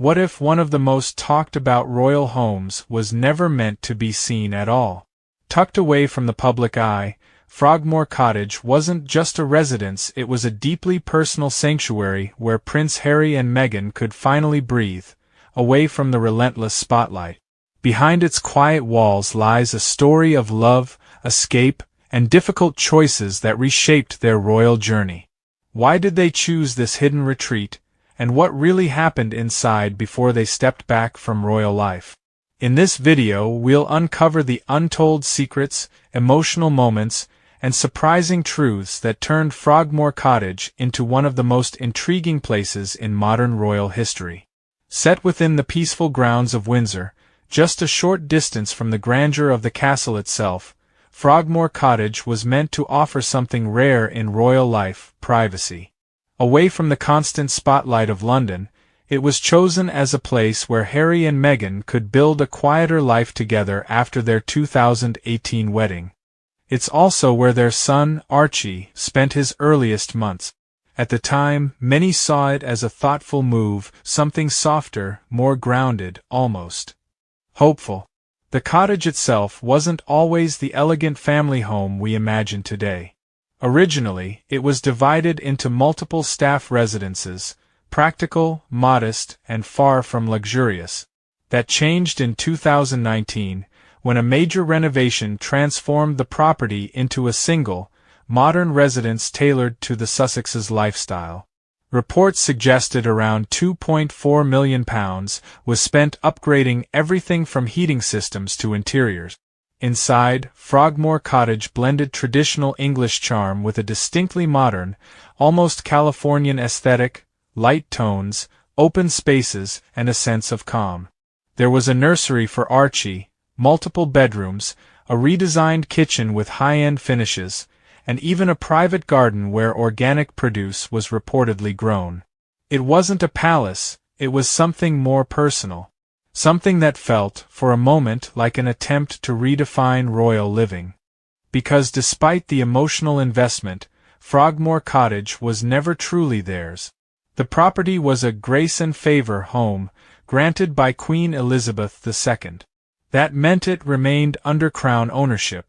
What if one of the most talked about royal homes was never meant to be seen at all? Tucked away from the public eye, Frogmore Cottage wasn't just a residence, it was a deeply personal sanctuary where Prince Harry and Meghan could finally breathe, away from the relentless spotlight. Behind its quiet walls lies a story of love, escape, and difficult choices that reshaped their royal journey. Why did they choose this hidden retreat, and what really happened inside before they stepped back from royal life? In this video, we'll uncover the untold secrets, emotional moments, and surprising truths that turned Frogmore Cottage into one of the most intriguing places in modern royal history. Set within the peaceful grounds of Windsor, just a short distance from the grandeur of the castle itself, Frogmore Cottage was meant to offer something rare in royal life: privacy. Away from the constant spotlight of London, it was chosen as a place where Harry and Meghan could build a quieter life together after their 2018 wedding. It's also where their son, Archie, spent his earliest months. At the time, many saw it as a thoughtful move, something softer, more grounded, almost hopeful. The cottage itself wasn't always the elegant family home we imagine today. Originally, it was divided into multiple staff residences, practical, modest, and far from luxurious. That changed in 2019, when a major renovation transformed the property into a single, modern residence tailored to the Sussexes' lifestyle. Reports suggested around £2.4 million was spent upgrading everything from heating systems to interiors. Inside, Frogmore Cottage blended traditional English charm with a distinctly modern, almost Californian aesthetic, light tones, open spaces, and a sense of calm. There was a nursery for Archie, multiple bedrooms, a redesigned kitchen with high-end finishes, and even a private garden where organic produce was reportedly grown. It wasn't a palace, it was something more personal. Something that felt, for a moment, like an attempt to redefine royal living. Because despite the emotional investment, Frogmore Cottage was never truly theirs. The property was a grace and favor home, granted by Queen Elizabeth II. That meant it remained under Crown ownership.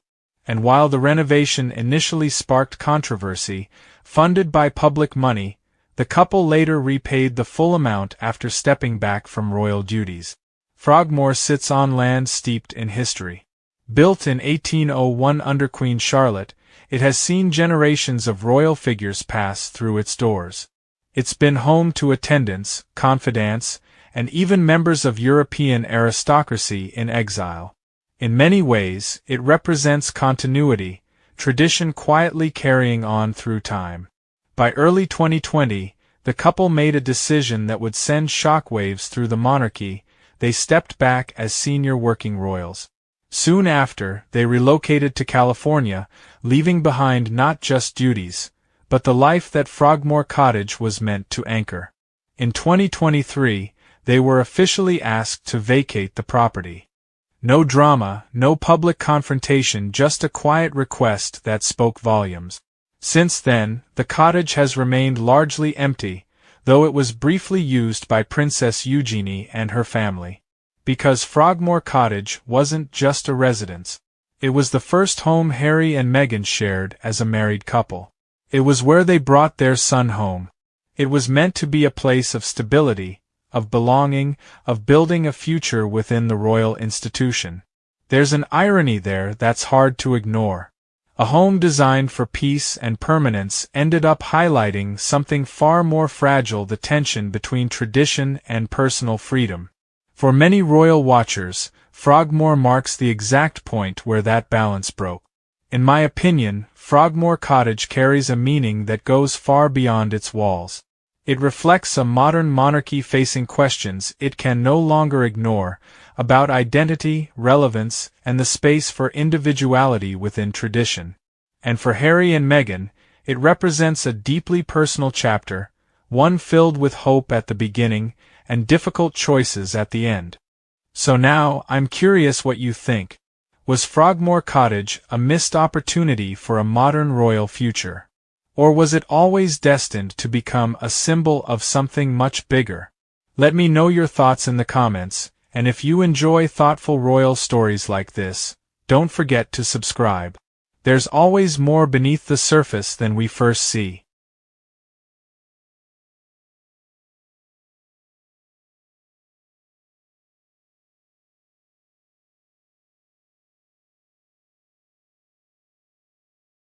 And while the renovation initially sparked controversy, funded by public money, the couple later repaid the full amount after stepping back from royal duties. Frogmore sits on land steeped in history. Built in 1801 under Queen Charlotte, it has seen generations of royal figures pass through its doors. It's been home to attendants, confidants, and even members of European aristocracy in exile. In many ways, it represents continuity, tradition quietly carrying on through time. By early 2020, the couple made a decision that would send shockwaves through the monarchy. They stepped back as senior working royals. Soon after, they relocated to California, leaving behind not just duties, but the life that Frogmore Cottage was meant to anchor. In 2023, they were officially asked to vacate the property. No drama, no public confrontation, just a quiet request that spoke volumes. Since then, the cottage has remained largely empty, though it was briefly used by Princess Eugenie and her family. Because Frogmore Cottage wasn't just a residence. It was the first home Harry and Meghan shared as a married couple. It was where they brought their son home. It was meant to be a place of stability, of belonging, of building a future within the royal institution. There's an irony there that's hard to ignore. A home designed for peace and permanence ended up highlighting something far more fragile: the tension between tradition and personal freedom. For many royal watchers, Frogmore marks the exact point where that balance broke. In my opinion, Frogmore Cottage carries a meaning that goes far beyond its walls. It reflects a modern monarchy facing questions it can no longer ignore, about identity, relevance, and the space for individuality within tradition. And for Harry and Meghan, it represents a deeply personal chapter, one filled with hope at the beginning and difficult choices at the end. So now, I'm curious what you think. Was Frogmore Cottage a missed opportunity for a modern royal future? Or was it always destined to become a symbol of something much bigger? Let me know your thoughts in the comments, and if you enjoy thoughtful royal stories like this, don't forget to subscribe. There's always more beneath the surface than we first see.